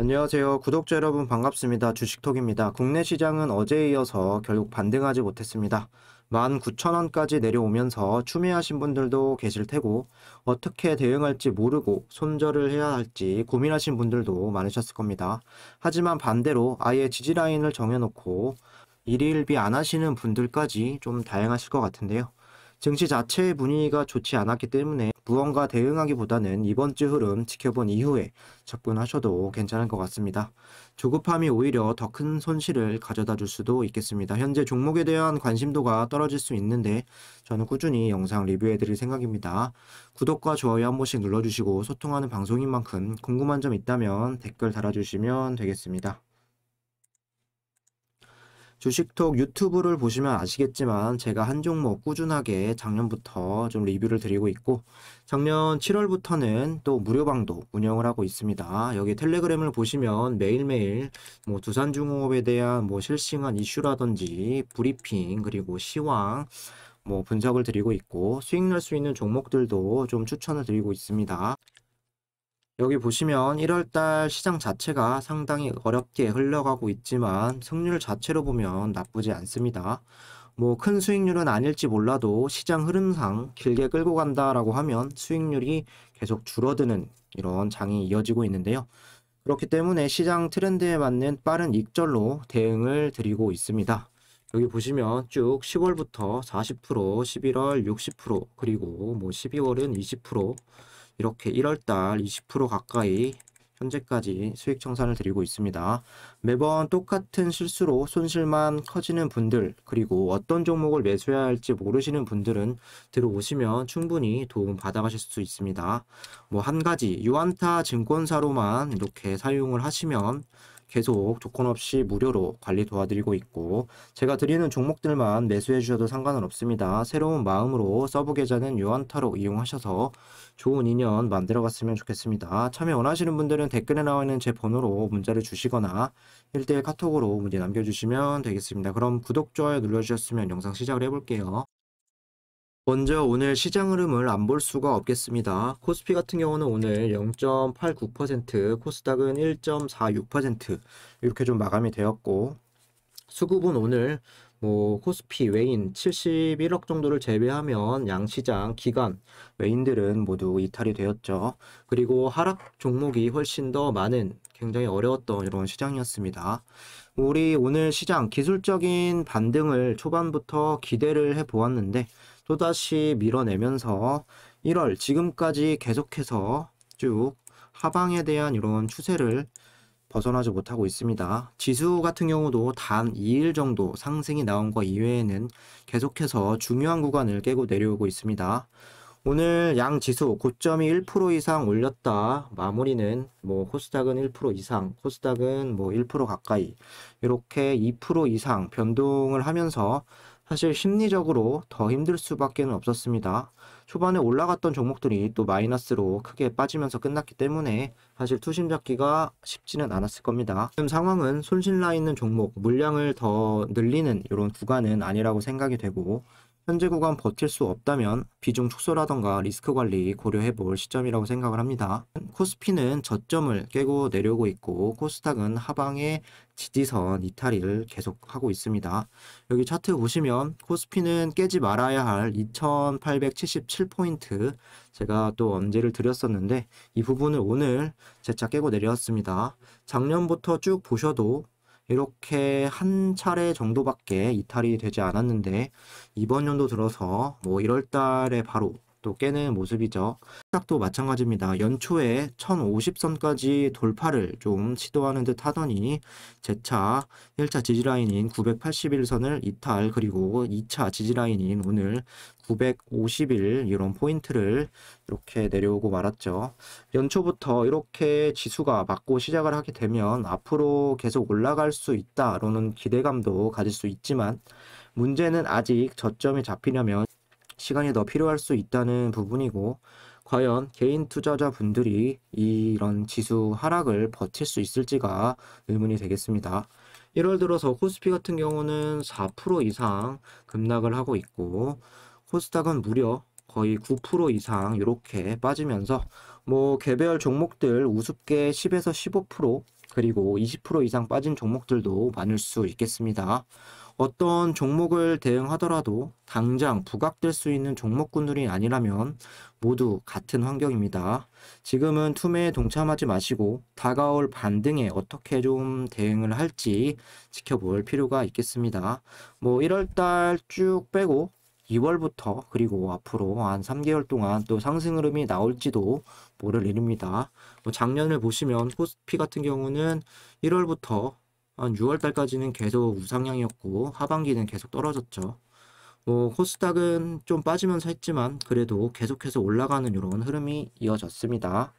안녕하세요. 구독자 여러분 반갑습니다. 주식톡입니다. 국내 시장은 어제에 이어서 결국 반등하지 못했습니다. 19,000원까지 내려오면서 추매하신 분들도 계실 테고 어떻게 대응할지 모르고 손절을 해야 할지 고민하신 분들도 많으셨을 겁니다. 하지만 반대로 아예 지지라인을 정해놓고 일희일비 안 하시는 분들까지 좀 다양하실 것 같은데요. 증시 자체의 분위기가 좋지 않았기 때문에 무언가 대응하기보다는 이번 주 흐름 지켜본 이후에 접근하셔도 괜찮을 것 같습니다. 조급함이 오히려 더 큰 손실을 가져다 줄 수도 있겠습니다. 현재 종목에 대한 관심도가 떨어질 수 있는데 저는 꾸준히 영상 리뷰해 드릴 생각입니다. 구독과 좋아요 한 번씩 눌러주시고 소통하는 방송인 만큼 궁금한 점 있다면 댓글 달아주시면 되겠습니다. 주식톡 유튜브를 보시면 아시겠지만 제가 한 종목 꾸준하게 작년부터 좀 리뷰를 드리고 있고 작년 7월부터는 또 무료방도 운영을 하고 있습니다. 여기 텔레그램을 보시면 매일매일 뭐 두산중공업에 대한 뭐 실시간 이슈라든지 브리핑 그리고 시황 뭐 분석을 드리고 있고 수익 낼 수 있는 종목들도 좀 추천을 드리고 있습니다. 여기 보시면 1월달 시장 자체가 상당히 어렵게 흘러가고 있지만 승률 자체로 보면 나쁘지 않습니다. 뭐 큰 수익률은 아닐지 몰라도 시장 흐름상 길게 끌고 간다라고 하면 수익률이 계속 줄어드는 이런 장이 이어지고 있는데요. 그렇기 때문에 시장 트렌드에 맞는 빠른 익절로 대응을 드리고 있습니다. 여기 보시면 쭉 10월부터 40%, 11월 60%, 그리고 뭐 12월은 20%, 이렇게 1월달 20% 가까이 현재까지 수익 청산을 드리고 있습니다. 매번 똑같은 실수로 손실만 커지는 분들, 그리고 어떤 종목을 매수해야 할지 모르시는 분들은 들어오시면 충분히 도움 받아가실 수 있습니다. 뭐 한 가지 유안타 증권사로만 이렇게 사용을 하시면 계속 조건 없이 무료로 관리 도와드리고 있고 제가 드리는 종목들만 매수해 주셔도 상관은 없습니다. 새로운 마음으로 서브 계좌는 유한타로 이용하셔서 좋은 인연 만들어 갔으면 좋겠습니다. 참여 원하시는 분들은 댓글에 나와 있는 제 번호로 문자를 주시거나 1대1 카톡으로 문제 남겨주시면 되겠습니다. 그럼 구독, 좋아요 눌러주셨으면 영상 시작을 해볼게요. 먼저 오늘 시장 흐름을 안 볼 수가 없겠습니다. 코스피 같은 경우는 오늘 0.89%, 코스닥은 1.46% 이렇게 좀 마감이 되었고 수급은 오늘 뭐 코스피 외인 71억 정도를 제외하면 양시장 기관 외인들은 모두 이탈이 되었죠. 그리고 하락 종목이 훨씬 더 많은 굉장히 어려웠던 이런 시장이었습니다. 우리 오늘 시장 기술적인 반등을 초반부터 기대를 해 보았는데 또다시 밀어내면서 1월 지금까지 계속해서 쭉 하방에 대한 이런 추세를 벗어나지 못하고 있습니다. 지수 같은 경우도 단 2일 정도 상승이 나온 거 이외에는 계속해서 중요한 구간을 깨고 내려오고 있습니다. 오늘 양 지수 고점이 1% 이상 올렸다. 마무리는 뭐 코스닥은 1% 이상, 코스닥은 뭐 1% 가까이 이렇게 2% 이상 변동을 하면서 사실 심리적으로 더 힘들 수밖에 없었습니다. 초반에 올라갔던 종목들이 또 마이너스로 크게 빠지면서 끝났기 때문에 사실 투심 잡기가 쉽지는 않았을 겁니다. 지금 상황은 손실 나 있는 종목, 물량을 더 늘리는 이런 구간은 아니라고 생각이 되고 현재 구간 버틸 수 없다면 비중 축소라던가 리스크 관리 고려해 볼 시점이라고 생각을 합니다. 코스피는 저점을 깨고 내려오고 있고 코스닥은 하방의 지지선 이탈을 계속하고 있습니다. 여기 차트 보시면 코스피는 깨지 말아야 할 2877포인트 제가 또 언제를 드렸었는데 이 부분을 오늘 재차 깨고 내려왔습니다. 작년부터 쭉 보셔도 이렇게 한 차례 정도밖에 이탈이 되지 않았는데 이번 연도 들어서 뭐 1월 달에 바로 또 깨는 모습이죠. 코스닥도 마찬가지입니다. 연초에 1050선까지 돌파를 좀 시도하는 듯 하더니 재차 1차 지지라인인 981선을 이탈 그리고 2차 지지라인인 오늘 950일 이런 포인트를 이렇게 내려오고 말았죠. 연초부터 이렇게 지수가 맞고 시작을 하게 되면 앞으로 계속 올라갈 수 있다라는 기대감도 가질 수 있지만 문제는 아직 저점이 잡히려면 시간이 더 필요할 수 있다는 부분이고 과연 개인 투자자분들이 이런 지수 하락을 버틸 수 있을지가 의문이 되겠습니다. 1월 들어서 코스피 같은 경우는 4% 이상 급락을 하고 있고 코스닥은 무려 거의 9% 이상 이렇게 빠지면서 뭐 개별 종목들 우습게 10에서 15% 그리고 20% 이상 빠진 종목들도 많을 수 있겠습니다. 어떤 종목을 대응하더라도 당장 부각될 수 있는 종목군들이 아니라면 모두 같은 환경입니다. 지금은 투매에 동참하지 마시고 다가올 반등에 어떻게 좀 대응을 할지 지켜볼 필요가 있겠습니다. 1월 달 쭉 빼고 2월부터 그리고 앞으로 한 3개월 동안 또 상승 흐름이 나올지도 모를 일입니다. 작년을 보시면 코스피 같은 경우는 1월부터 한 6월 달까지는 계속 우상향이었고 하반기는 계속 떨어졌죠. 코스닥은 좀 빠지면서 했지만 그래도 계속해서 올라가는 이런 흐름이 이어졌습니다.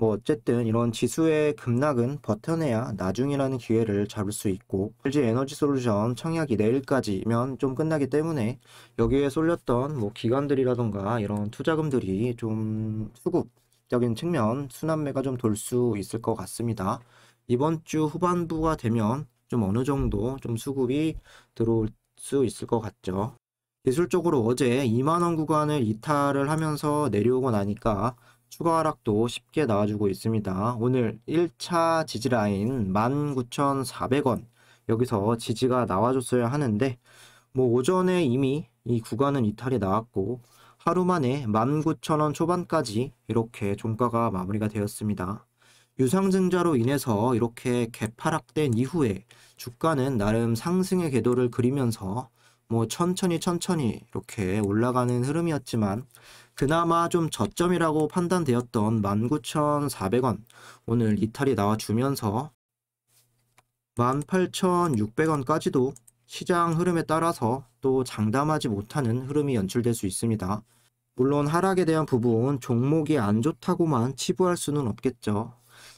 어쨌든 이런 지수의 급락은 버텨내야 나중이라는 기회를 잡을 수 있고 LG 에너지솔루션 청약이 내일까지면 좀 끝나기 때문에 여기에 쏠렸던 기관들이라던가 이런 투자금들이 좀 수급적인 측면 순환매가 좀 돌 수 있을 것 같습니다. 이번 주 후반부가 되면 좀 어느 정도 좀 수급이 들어올 수 있을 것 같죠. 기술적으로 어제 2만원 구간을 이탈을 하면서 내려오고 나니까 추가 하락도 쉽게 나와주고 있습니다. 오늘 1차 지지라인 19,400원 여기서 지지가 나와줬어야 하는데 오전에 이미 이 구간은 이탈이 나왔고 하루 만에 19,000원 초반까지 이렇게 종가가 마무리가 되었습니다. 유상증자로 인해서 이렇게 개파락된 이후에 주가는 나름 상승의 궤도를 그리면서 천천히 이렇게 올라가는 흐름이었지만 그나마 좀 저점이라고 판단되었던 19,400원 오늘 이탈이 나와주면서 18,600원까지도 시장 흐름에 따라서 또 장담하지 못하는 흐름이 연출될 수 있습니다. 물론 하락에 대한 부분 종목이 안 좋다고만 치부할 수는 없겠죠.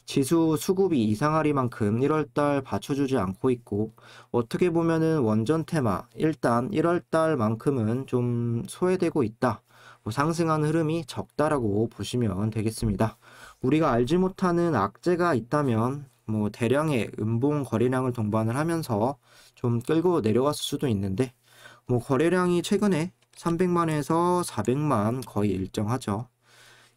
지수 수급이 이상하리만큼 1월달 받쳐주지 않고 있고 어떻게 보면은 원전 테마 일단 1월달만큼은 좀 소외되고 있다. 상승한 흐름이 적다라고 보시면 되겠습니다. 우리가 알지 못하는 악재가 있다면 대량의 음봉 거래량을 동반을 하면서 좀 끌고 내려왔을 수도 있는데 거래량이 최근에 300만에서 400만 거의 일정하죠.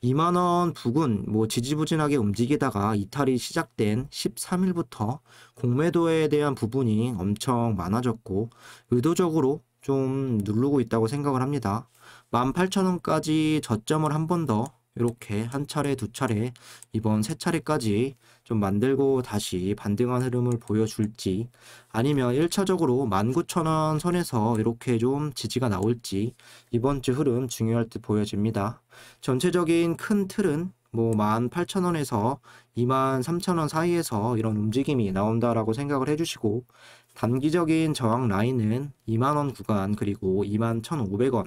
2만원 부근 지지부진하게 움직이다가 이탈이 시작된 13일부터 공매도에 대한 부분이 엄청 많아졌고 의도적으로 좀 누르고 있다고 생각을 합니다. 18,000원까지 저점을 한 번 더 이렇게 한 차례 두 차례 이번 세 차례까지 좀 만들고 다시 반등한 흐름을 보여줄지 아니면 1차적으로 19,000원 선에서 이렇게 좀 지지가 나올지 이번 주 흐름 중요할 듯 보여집니다. 전체적인 큰 틀은 18,000원에서 23,000원 사이에서 이런 움직임이 나온다라고 생각을 해주시고 단기적인 저항 라인은 2만원 구간 그리고 21,500원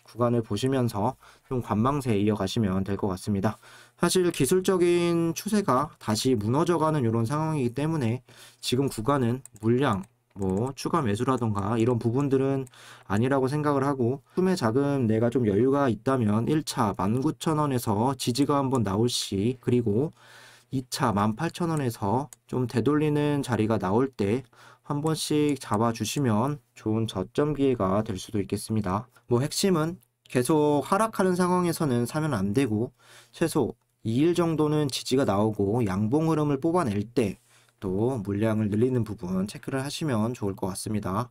구간을 보시면서 좀 관망세 이어가시면 될 것 같습니다. 사실 기술적인 추세가 다시 무너져가는 이런 상황이기 때문에 지금 구간은 물량 추가 매수라던가 이런 부분들은 아니라고 생각을 하고 투매 자금 내가 좀 여유가 있다면 1차 19,000원에서 지지가 한번 나올 시 그리고 2차 18,000원에서 좀 되돌리는 자리가 나올 때 한 번씩 잡아주시면 좋은 저점 기회가 될 수도 있겠습니다. 핵심은 계속 하락하는 상황에서는 사면 안 되고 최소 2일 정도는 지지가 나오고 양봉 흐름을 뽑아낼 때 또 물량을 늘리는 부분 체크를 하시면 좋을 것 같습니다.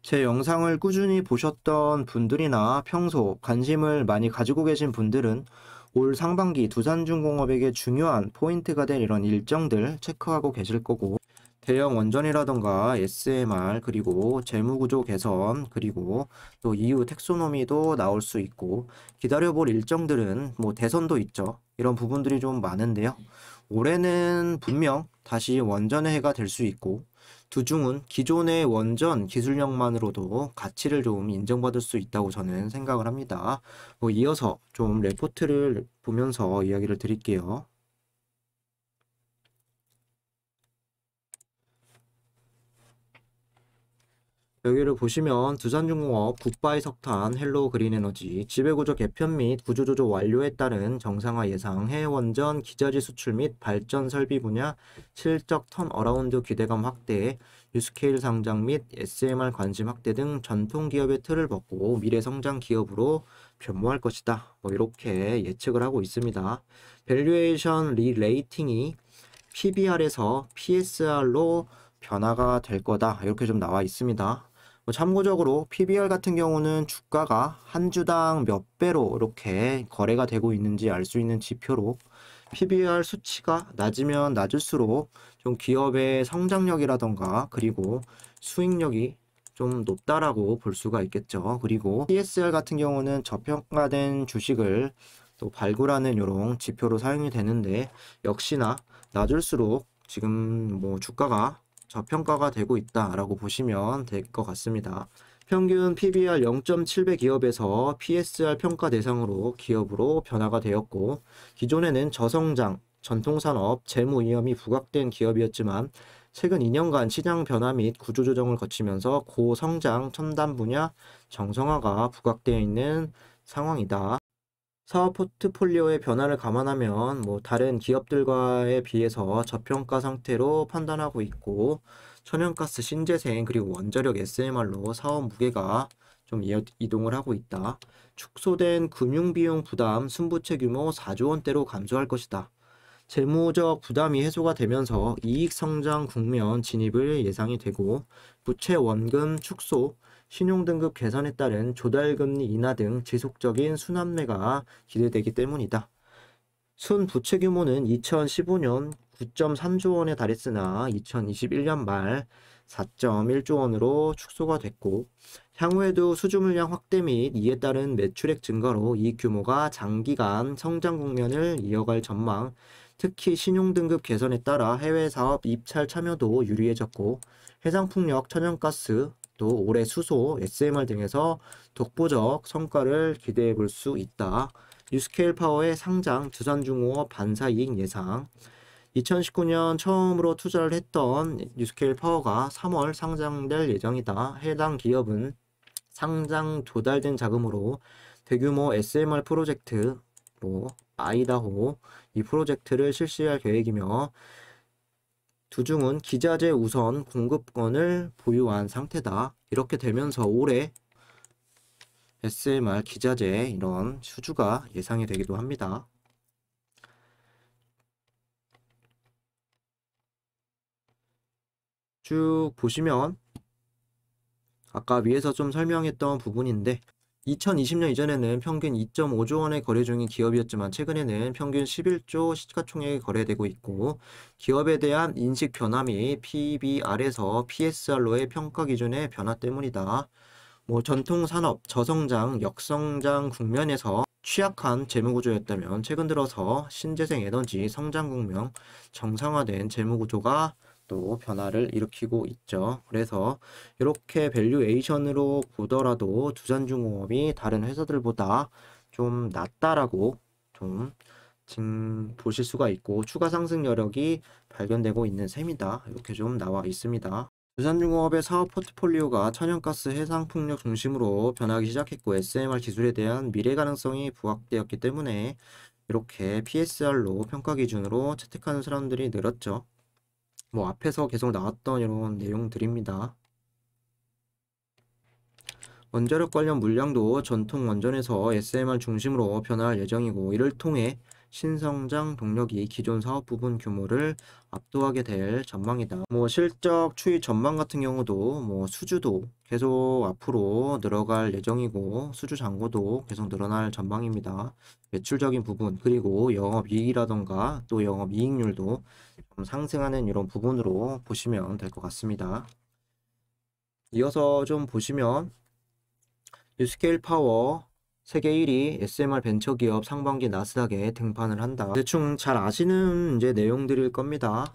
제 영상을 꾸준히 보셨던 분들이나 평소 관심을 많이 가지고 계신 분들은 올 상반기 두산중공업에게 중요한 포인트가 될 이런 일정들 체크하고 계실 거고 대형 원전이라던가 SMR 그리고 재무구조 개선 그리고 또 EU 텍소노미도 나올 수 있고 기다려볼 일정들은 대선도 있죠. 이런 부분들이 좀 많은데요. 올해는 분명 다시 원전의 해가 될 수 있고 두중은 기존의 원전 기술력만으로도 가치를 좀 인정받을 수 있다고 저는 생각을 합니다. 이어서 좀 레포트를 보면서 이야기를 드릴게요. 여기를 보시면 두산중공업, 국바이 석탄, 헬로 그린에너지, 지배구조 개편 및 구조조정 완료에 따른 정상화 예상, 해외원전, 기저지 수출 및 발전 설비 분야, 실적 턴 어라운드 기대감 확대, 유스케일 상장 및 SMR 관심 확대 등 전통 기업의 틀을 벗고 미래 성장 기업으로 변모할 것이다. 이렇게 예측을 하고 있습니다. 밸류에이션 리레이팅이 PBR에서 PSR로 변화가 될 거다. 이렇게 좀 나와 있습니다. 참고적으로 PBR 같은 경우는 주가가 한 주당 몇 배로 이렇게 거래가 되고 있는지 알 수 있는 지표로 PBR 수치가 낮으면 낮을수록 좀 기업의 성장력이라던가 그리고 수익력이 좀 높다라고 볼 수가 있겠죠. 그리고 PSR 같은 경우는 저평가된 주식을 또 발굴하는 이런 지표로 사용이 되는데 역시나 낮을수록 지금 뭐 주가가 저평가가 되고 있다라고 보시면 될 것 같습니다. 평균 PBR 0.7배 기업에서 PSR 평가 대상으로 기업으로 변화가 되었고 기존에는 저성장, 전통산업, 재무 위험이 부각된 기업이었지만 최근 2년간 시장 변화 및 구조조정을 거치면서 고성장 첨단 분야 정성화가 부각되어 있는 상황이다. 사업 포트폴리오의 변화를 감안하면 다른 기업들과에 비해서 저평가 상태로 판단하고 있고 천연가스 신재생 그리고 원자력 SMR로 사업 무게가 좀 이동을 하고 있다. 축소된 금융비용 부담 순부채 규모 4조 원대로 감소할 것이다. 재무적 부담이 해소가 되면서 이익 성장 국면 진입을 예상이 되고 부채 원금 축소, 신용등급 개선에 따른 조달금리 인하 등 지속적인 순환매가 기대되기 때문이다. 순 부채 규모는 2015년 9.3조 원에 달했으나 2021년 말 4.1조 원으로 축소가 됐고 향후에도 수주 물량 확대 및 이에 따른 매출액 증가로 이 규모가 장기간 성장 국면을 이어갈 전망, 특히 신용등급 개선에 따라 해외 사업 입찰 참여도 유리해졌고 해상풍력, 천연가스, 또 올해 수소, SMR 등에서 독보적 성과를 기대해 볼 수 있다. 뉴스케일 파워의 상장, 두산중공업 반사이익 예상. 2019년 처음으로 투자를 했던 뉴스케일 파워가 3월 상장될 예정이다. 해당 기업은 상장 조달된 자금으로 대규모 SMR 프로젝트, 아이다호 이 프로젝트를 실시할 계획이며 두중은 기자재 우선 공급권을 보유한 상태다. 이렇게 되면서 올해 SMR 기자재 이런 수주가 예상이 되기도 합니다. 쭉 보시면 아까 위에서 좀 설명했던 부분인데 2020년 이전에는 평균 2.5조 원의 거래 중인 기업이었지만 최근에는 평균 11조 시가총액이 거래되고 있고 기업에 대한 인식 변화 및 PBR에서 PSR로의 평가 기준의 변화 때문이다. 전통산업, 저성장, 역성장 국면에서 취약한 재무구조였다면 최근 들어서 신재생 에너지 성장 국면, 정상화된 재무구조가 또 변화를 일으키고 있죠. 그래서 이렇게 밸류에이션으로 보더라도 두산중공업이 다른 회사들보다 좀 낫다라고 좀 보실 수가 있고 추가 상승 여력이 발견되고 있는 셈이다. 이렇게 좀 나와 있습니다. 두산중공업의 사업 포트폴리오가 천연가스 해상풍력 중심으로 변하기 시작했고 SMR 기술에 대한 미래 가능성이 부각되었기 때문에 이렇게 PSR로 평가 기준으로 채택하는 사람들이 늘었죠. 앞에서 계속 나왔던 이런 내용들입니다. 원자력 관련 물량도 전통 원전에서 SMR 중심으로 변화할 예정이고 이를 통해 신성장 동력이 기존 사업 부분 규모를 압도하게 될 전망이다. 실적 추이 전망 같은 경우도 수주도 계속 앞으로 늘어갈 예정이고 수주 잔고도 계속 늘어날 전망입니다. 매출적인 부분 그리고 영업이익이라던가 또 영업이익률도 좀 상승하는 이런 부분으로 보시면 될 것 같습니다. 이어서 좀 보시면 뉴스케일 파워 세계 1위 SMR 벤처기업 상반기 나스닥에 등판을 한다. 대충 잘 아시는 이제 내용들일 겁니다.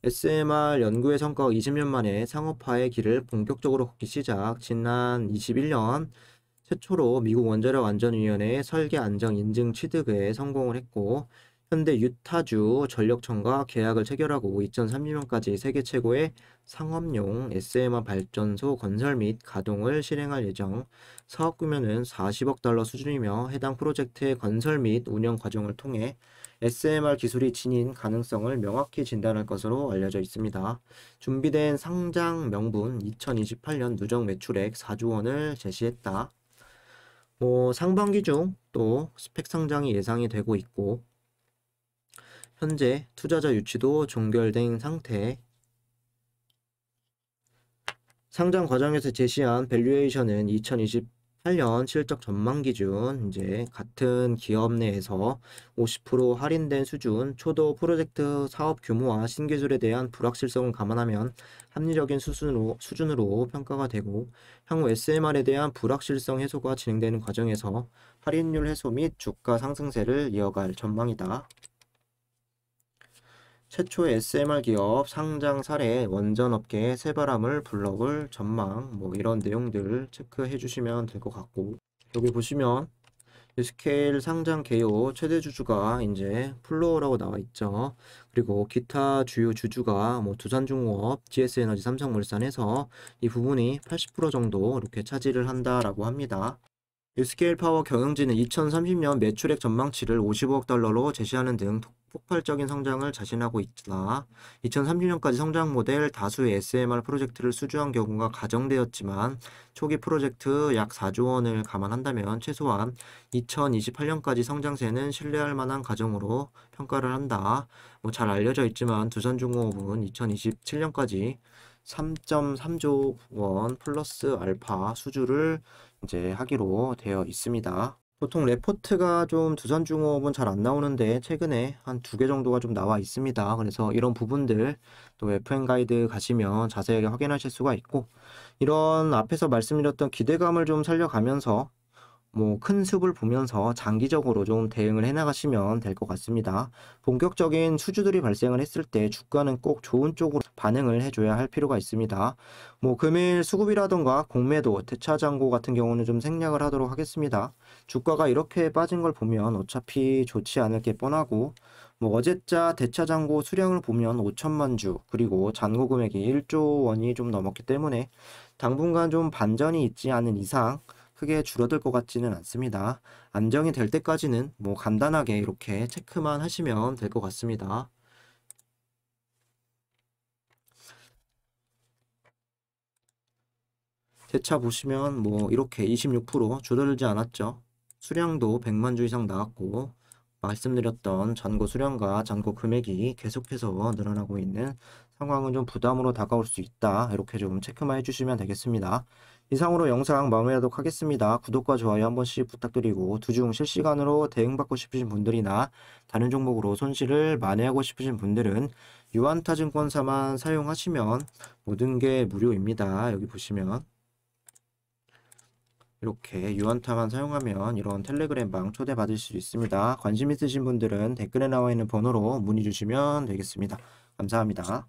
SMR 연구의 성과가 20년 만에 상업화의 길을 본격적으로 걷기 시작. 지난 21년 최초로 미국 원자력 안전위원회 설계 안정 인증 취득에 성공을 했고 현대 유타주 전력청과 계약을 체결하고 2030년까지 세계 최고의 상업용 SMR 발전소 건설 및 가동을 실행할 예정. 사업 규모는 40억 달러 수준이며 해당 프로젝트의 건설 및 운영 과정을 통해 SMR 기술이 지닌 가능성을 명확히 진단할 것으로 알려져 있습니다. 준비된 상장 명분 2028년 누적 매출액 4조 원을 제시했다. 상반기 중 또 스펙 상장이 예상이 되고 있고 현재 투자자 유치도 종결된 상태. 상장 과정에서 제시한 밸류에이션은 2028년 실적 전망 기준 이제 같은 기업 내에서 50% 할인된 수준, 초도 프로젝트 사업 규모와 신기술에 대한 불확실성을 감안하면 합리적인 수준으로 평가가 되고, 향후 SMR에 대한 불확실성 해소가 진행되는 과정에서 할인율 해소 및 주가 상승세를 이어갈 전망이다. 최초의 SMR 기업 상장 사례, 원전 업계의 새바람을 불러올 전망, 뭐 이런 내용들 체크해 주시면 될 것 같고, 여기 보시면 스케일 상장 개요 최대 주주가 이제 플로어라고 나와 있죠. 그리고 기타 주요 주주가 뭐 두산중공업, GS에너지, 삼성물산해서 이 부분이 80% 정도 이렇게 차지를 한다라고 합니다. 유스케일 파워 경영진은 2030년 매출액 전망치를 55억 달러로 제시하는 등 폭발적인 성장을 자신하고 있으나 2030년까지 성장 모델 다수의 SMR 프로젝트를 수주한 경우가 가정되었지만 초기 프로젝트 약 4조 원을 감안한다면 최소한 2028년까지 성장세는 신뢰할 만한 가정으로 평가를 한다. 뭐 잘 알려져 있지만 두산중공업은 2027년까지 3.3조 원 플러스 알파 수주를 이제 하기로 되어 있습니다. 보통 레포트가 좀 두산중공업은 잘 안 나오는데 최근에 한 2개 정도가 좀 나와 있습니다. 그래서 이런 부분들 또 FM 가이드 가시면 자세하게 확인하실 수가 있고, 이런 앞에서 말씀드렸던 기대감을 좀 살려가면서 뭐 큰 숲을 보면서 장기적으로 좀 대응을 해나가시면 될 것 같습니다. 본격적인 수주들이 발생을 했을 때 주가는 꼭 좋은 쪽으로 반응을 해줘야 할 필요가 있습니다. 뭐 금일 수급이라던가 공매도, 대차장고 같은 경우는 좀 생략을 하도록 하겠습니다. 주가가 이렇게 빠진 걸 보면 어차피 좋지 않을 게 뻔하고, 뭐 어제자 대차장고 수량을 보면 5천만 주, 그리고 잔고 금액이 1조 원이 좀 넘었기 때문에 당분간 좀 반전이 있지 않은 이상 크게 줄어들 것 같지는 않습니다. 안정이 될 때까지는 뭐 간단하게 이렇게 체크만 하시면 될 것 같습니다. 대차 보시면 뭐 이렇게 26% 줄어들지 않았죠. 수량도 100만 주 이상 나왔고, 말씀드렸던 잔고 수량과 잔고 금액이 계속해서 늘어나고 있는 상황은 좀 부담으로 다가올 수 있다. 이렇게 좀 체크만 해주시면 되겠습니다. 이상으로 영상 마무리하도록 하겠습니다. 구독과 좋아요 한 번씩 부탁드리고, 주중 실시간으로 대응받고 싶으신 분들이나 다른 종목으로 손실을 만회하고 싶으신 분들은 유한타증권사만 사용하시면 모든 게 무료입니다. 여기 보시면 이렇게 유한타만 사용하면 이런 텔레그램방 초대받을 수 있습니다. 관심 있으신 분들은 댓글에 나와 있는 번호로 문의 주시면 되겠습니다. 감사합니다.